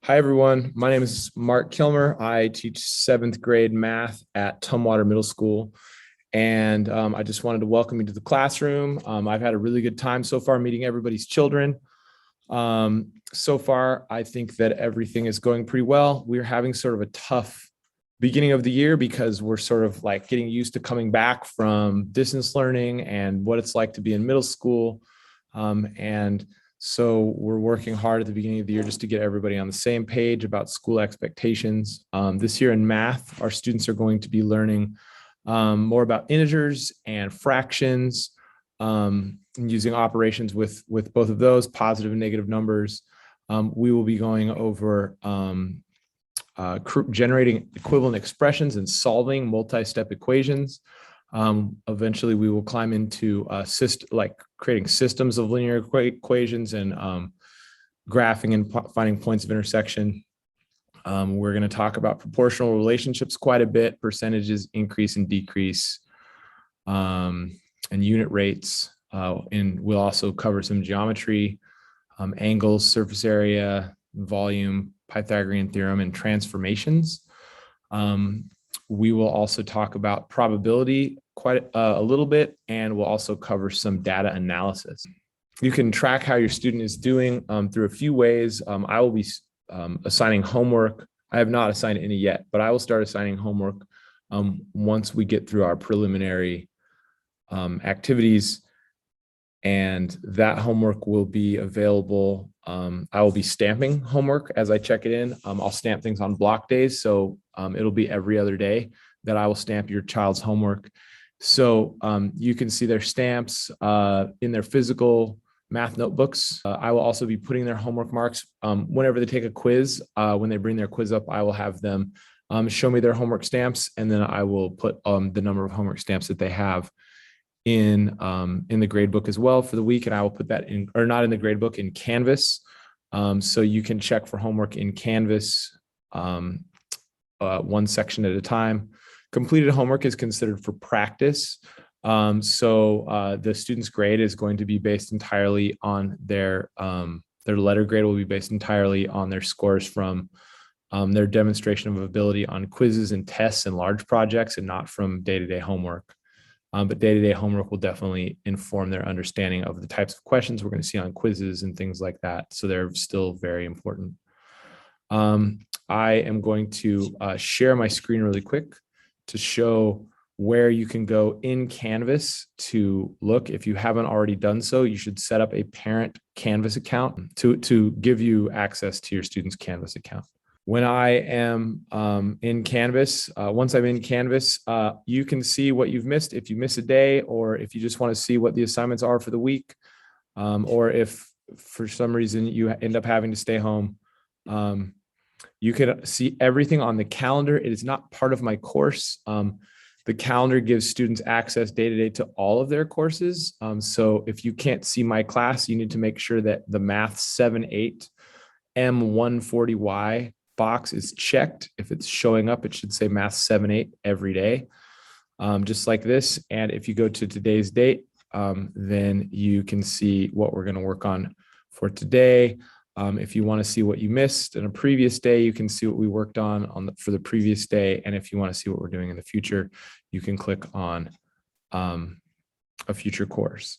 Hi, everyone. My name is Mark Kilmer. I teach seventh grade math at Tumwater Middle School. And I just wanted to welcome you to the classroom. I've had a really good time so far meeting everybody's children. So far, I think that everything is going pretty well. We're having sort of a tough beginning of the year because we're sort of like getting used to coming back from distance learning and what it's like to be in middle school. And so we're working hard at the beginning of the year just to get everybody on the same page about school expectations. This year in math, our students are going to be learning more about integers and fractions, and using operations with both of those, positive and negative numbers. We will be going over generating equivalent expressions and solving multi-step equations. Eventually, we will climb into like creating systems of linear equations and graphing and finding points of intersection. We're going to talk about proportional relationships quite a bit, percentages, increase and decrease, and unit rates. And we'll also cover some geometry, angles, surface area, volume, Pythagorean theorem, and transformations. We will also talk about probability quite a little bit, and we'll also cover some data analysis. You can track how your student is doing through a few ways. I will be assigning homework. I have not assigned any yet, but I will start assigning homework once we get through our preliminary activities, and that homework will be available. I will be stamping homework as I check it in. I'll stamp things on block days, so it'll be every other day that I will stamp your child's homework. So you can see their stamps in their physical math notebooks. I will also be putting their homework marks whenever they take a quiz. When they bring their quiz up, I will have them show me their homework stamps, and then I will put the number of homework stamps that they have in the grade book as well for the week. And I will put that in, or not in the grade book, in Canvas. So you can check for homework in Canvas one section at a time. Completed homework is considered for practice. So the student's grade is going to be based entirely on their letter grade will be based entirely on their scores from their demonstration of ability on quizzes and tests and large projects, and not from day-to-day homework. But day-to-day homework will definitely inform their understanding of the types of questions we're going to see on quizzes and things like that. So they're still very important. I am going to share my screen really quick to show where you can go in Canvas to look. If you haven't already done so, you should set up a parent Canvas account to give you access to your student's Canvas account. When I am in Canvas, once I'm in Canvas, you can see what you've missed if you miss a day, or if you just want to see what the assignments are for the week, or if for some reason you end up having to stay home. You can see everything on the calendar. It is not part of my course. The calendar gives students access day-to-day to all of their courses. So if you can't see my class, you need to make sure that the Math 7-8 M140Y box is checked. If it's showing up, it should say Math 7-8 every day, just like this. And if you go to today's date, then you can see what we're going to work on for today. If you want to see what you missed in a previous day, you can see what we worked on for the previous day. And if you want to see what we're doing in the future, you can click on a future course.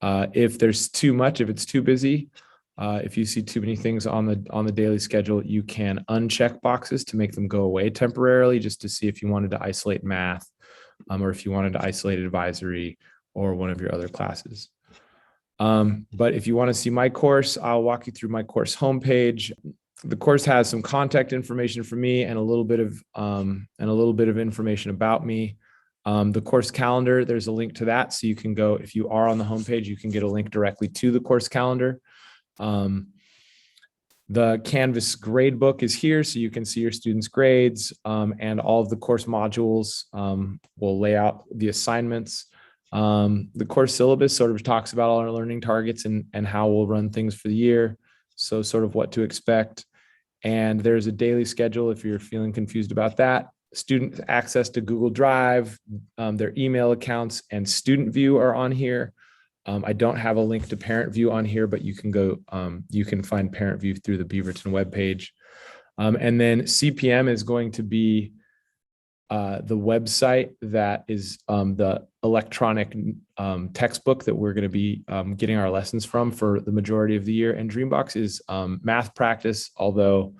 If there's too much, if it's too busy, if you see too many things on the daily schedule, you can uncheck boxes to make them go away temporarily, just to see if you wanted to isolate math, or if you wanted to isolate advisory or one of your other classes. But if you want to see my course, I'll walk you through my course homepage. The course has some contact information for me and a little bit of information about me. The course calendar, there's a link to that. So you can go, if you are on the homepage, you can get a link directly to the course calendar. The Canvas grade book is here, so you can see your students' grades, and all of the course modules will lay out the assignments. The course syllabus sort of talks about all our learning targets and how we'll run things for the year. So sort of what to expect. And there's a daily schedule if you're feeling confused about that. Student access to Google Drive, their email accounts and Student View are on here. I don't have a link to Parent View on here, but you can you can find Parent View through the Beaverton webpage. And then CPM is going to be the website that is the electronic textbook that we're going to be getting our lessons from for the majority of the year. And Dreambox is math practice, although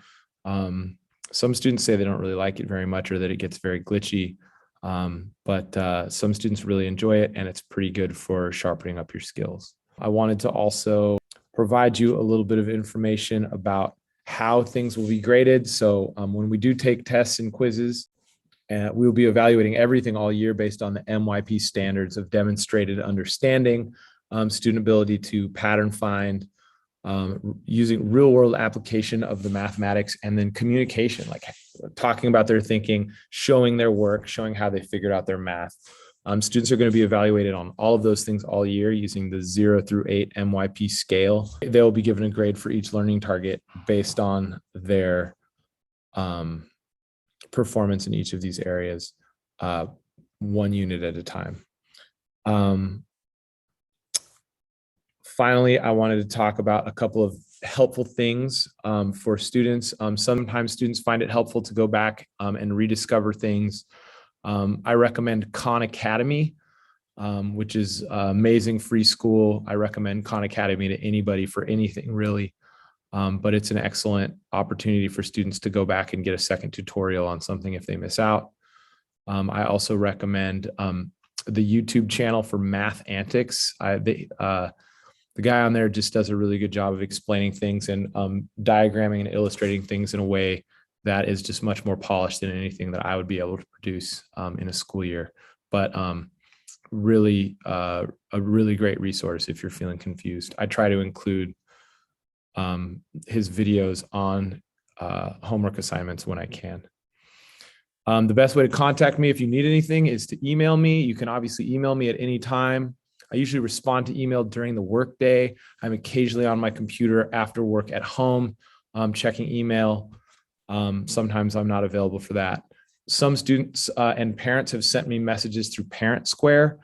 some students say they don't really like it very much or that it gets very glitchy. But some students really enjoy it, and it's pretty good for sharpening up your skills. I wanted to also provide you a little bit of information about how things will be graded. So when we do take tests and quizzes, we'll be evaluating everything all year based on the MYP standards of demonstrated understanding, student ability to pattern find, using real world application of the mathematics, and then communication, like talking about their thinking, showing their work, showing how they figured out their math. Students are going to be evaluated on all of those things all year using the 0 through 8 MYP scale. They'll be given a grade for each learning target based on their performance in each of these areas, one unit at a time. Finally, I wanted to talk about a couple of helpful things for students. Sometimes students find it helpful to go back and rediscover things. I recommend Khan Academy, which is amazing free school. I recommend Khan Academy to anybody for anything really. But it's an excellent opportunity for students to go back and get a second tutorial on something if they miss out. I also recommend the YouTube channel for Math Antics. The guy on there just does a really good job of explaining things and diagramming and illustrating things in a way that is just much more polished than anything that I would be able to produce in a school year. But really, a really great resource if you're feeling confused. I try to include his videos on homework assignments when I can. The best way to contact me if you need anything is to email me. You can obviously email me at any time. I usually respond to email during the workday. I'm occasionally on my computer after work at home, checking email. Sometimes I'm not available for that. Some students and parents have sent me messages through Parent Square,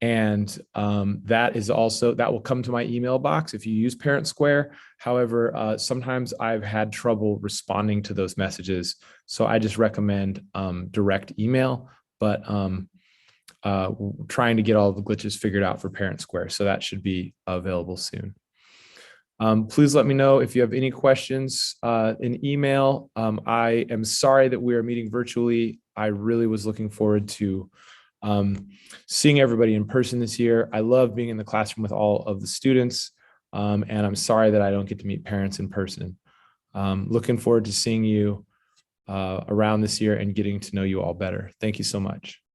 and that will come to my email box if you use Parent Square. However, sometimes I've had trouble responding to those messages, so I just recommend direct email, but trying to get all the glitches figured out for Parent Square, so that should be available soon. Please let me know if you have any questions in email. I am sorry that we are meeting virtually. I really was looking forward to seeing everybody in person this year. I love being in the classroom with all of the students, and I'm sorry that I don't get to meet parents in person. Looking forward to seeing you around this year and getting to know you all better. Thank you so much.